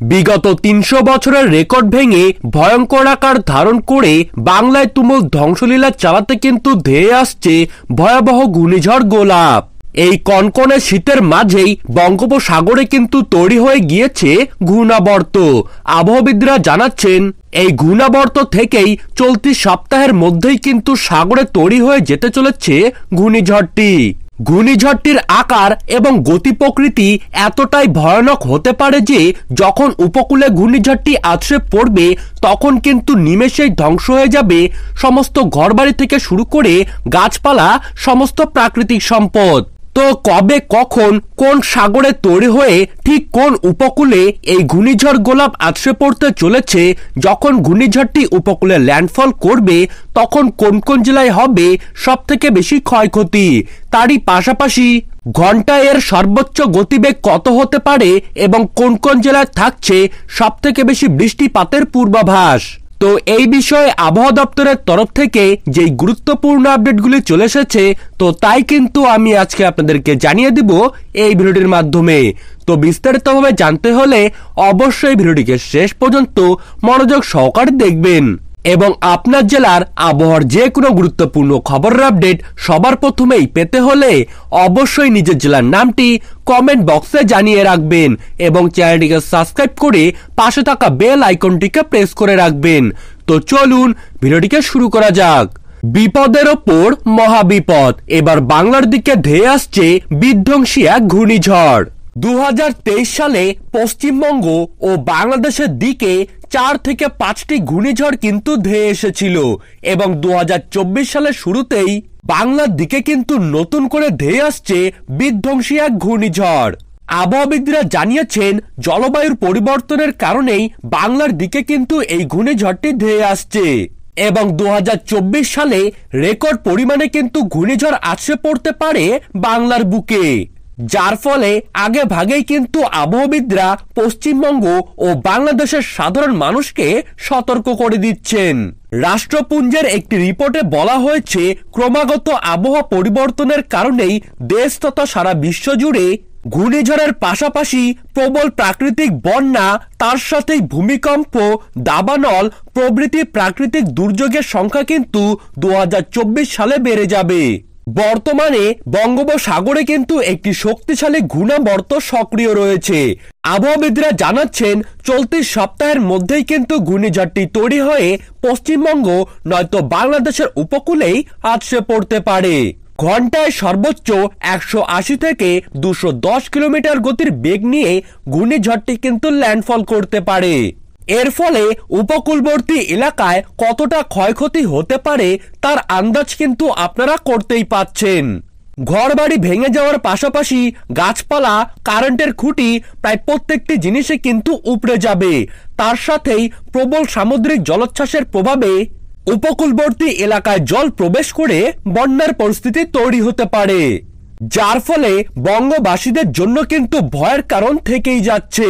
বিগত ৩০০ বছরের রেকর্ড ভেঙে ভয়ঙ্কর আকার ধারণ করে বাংলায় তুমুল ধ্বংসলীলা চালাতে কিন্তু ধেয়ে আসছে ভয়াবহ ঘূর্ণিঝড় গোলাপ। এই কনকনে শীতের মাঝেই বঙ্গোপসাগরে কিন্তু তৈরি হয়ে গিয়েছে ঘূর্ণাবর্ত। আবহাওয়াবিদরা জানাচ্ছেন এই ঘূর্ণাবর্ত থেকেই চলতি সপ্তাহের মধ্যেই কিন্তু সাগরে তৈরি হয়ে যেতে চলেছে ঘূর্ণিঝড়টি। ঘূর্ণিঝড়টির আকার এবং গতি প্রকৃতি এতটাই ভয়ানক হতে পারে যে যখন উপকূলে ঘূর্ণিঝড়টি আছড়ে পড়বে তখন কিন্তু নিমেষেই ধ্বংস হয়ে যাবে সমস্ত ঘরবাড়ি থেকে শুরু করে গাছপালা, সমস্ত প্রাকৃতিক সম্পদ। তো কবে, কখন, কোন সাগরে তৈরি হয়ে ঠিক কোন উপকূলে এই ঘূর্ণিঝড় গোলাপ আছড়ে পড়তে চলেছে, যখন ঘূর্ণিঝড়টি উপকূলে ল্যান্ডফল করবে তখন কোন কোন জেলায় হবে সব থেকে বেশি ক্ষয়ক্ষতি, তারই পাশাপাশি ঘন্টায় এর সর্বোচ্চ গতিবেগ কত হতে পারে এবং কোন কোন জেলায় থাকছে সব থেকে বেশি বৃষ্টিপাতের পূর্বাভাস। তো এই বিষয়ে আবহাওয়া দপ্তরের তরফ থেকে যেই গুরুত্বপূর্ণ আপডেটগুলি চলে এসেছে তো তাই কিন্তু আমি আজকে আপনাদেরকে জানিয়ে দিব এই ভিডিওটির মাধ্যমে। তো বিস্তারিতভাবে জানতে হলে অবশ্যই ভিডিওটিকে শেষ পর্যন্ত মনোযোগ সহকারে দেখবেন এবং আপনার জেলার আবহাওয়ার যে কোনো গুরুত্বপূর্ণ খবরের আপডেট সবার প্রথমেই পেতে হলে অবশ্যই নিজের জেলার নামটি কমেন্ট বক্সে জানিয়ে রাখবেন এবং চ্যানেলটিকে সাবস্ক্রাইব করে পাশে থাকা বেল আইকনটিকে প্রেস করে রাখবেন। তো চলুন ভিডিওটিকে শুরু করা যাক। বিপদের ওপর মহাবিপদ, এবার বাংলার দিকে ধেয়ে আসছে বিধ্বংসী এক ঘূর্ণিঝড়। 2023 সালে পশ্চিমবঙ্গ ও বাংলাদেশের দিকে 4 থেকে 5টি ঘূর্ণিঝড় কিন্তু ধেয়ে এসেছিল এবং 2024 সালের শুরুতেই বাংলার দিকে কিন্তু নতুন করে ধেয়ে আসছে বিধ্বংসী এক ঘূর্ণিঝড়। আবহাওয়াবিদরা জানিয়েছেন জলবায়ুর পরিবর্তনের কারণেই বাংলার দিকে কিন্তু এই ঘূর্ণিঝড়টি ধেয়ে আসছে এবং 2024 সালে রেকর্ড পরিমাণে কিন্তু ঘূর্ণিঝড় আছড়ে পড়তে পারে বাংলার বুকে, যার ফলে আগে ভাগেই কিন্তু আবহাওয়াবিদরা পশ্চিমবঙ্গ ও বাংলাদেশের সাধারণ মানুষকে সতর্ক করে দিচ্ছেন। রাষ্ট্রপুঞ্জের একটি রিপোর্টে বলা হয়েছে ক্রমাগত আবহাওয়া পরিবর্তনের কারণেই দেশ তথা সারা বিশ্ব জুড়ে ঘূর্ণিঝড়ের পাশাপাশি প্রবল প্রাকৃতিক বন্যা, তার সাথেই ভূমিকম্প, দাবানল প্রভৃতি প্রাকৃতিক দুর্যোগের সংখ্যা কিন্তু 2024 সালে বেড়ে যাবে। বর্তমানে বঙ্গোপসাগরে কিন্তু একটি শক্তিশালী ঘূর্ণাবর্ত সক্রিয় রয়েছে। আবহাওয়াবিদরা জানাচ্ছেন চলতি সপ্তাহের মধ্যেই কিন্তু ঘূর্ণিঝড়টি তৈরি হয়ে পশ্চিমবঙ্গ নয়তো বাংলাদেশের উপকূলেই আছড়ে পড়তে পারে। ঘন্টায় সর্বোচ্চ 180 থেকে 210 কিলোমিটার গতির বেগ নিয়ে ঘূর্ণিঝড়টি কিন্তু ল্যান্ডফল করতে পারে। এর ফলে উপকূলবর্তী এলাকায় কতটা ক্ষয়ক্ষতি হতে পারে তার আন্দাজ কিন্তু আপনারা করতেই পাচ্ছেন। ঘরবাড়ি ভেঙে যাওয়ার পাশাপাশি গাছপালা, কারেন্টের খুঁটি প্রায় প্রত্যেকটি জিনিসে কিন্তু উপড়ে যাবে। তার সাথেই প্রবল সামুদ্রিক জলোচ্ছ্বাসের প্রভাবে উপকূলবর্তী এলাকায় জল প্রবেশ করে বন্যার পরিস্থিতি তৈরি হতে পারে, যার ফলে বঙ্গবাসীদের জন্য কিন্তু ভয়ের কারণ থেকেই যাচ্ছে।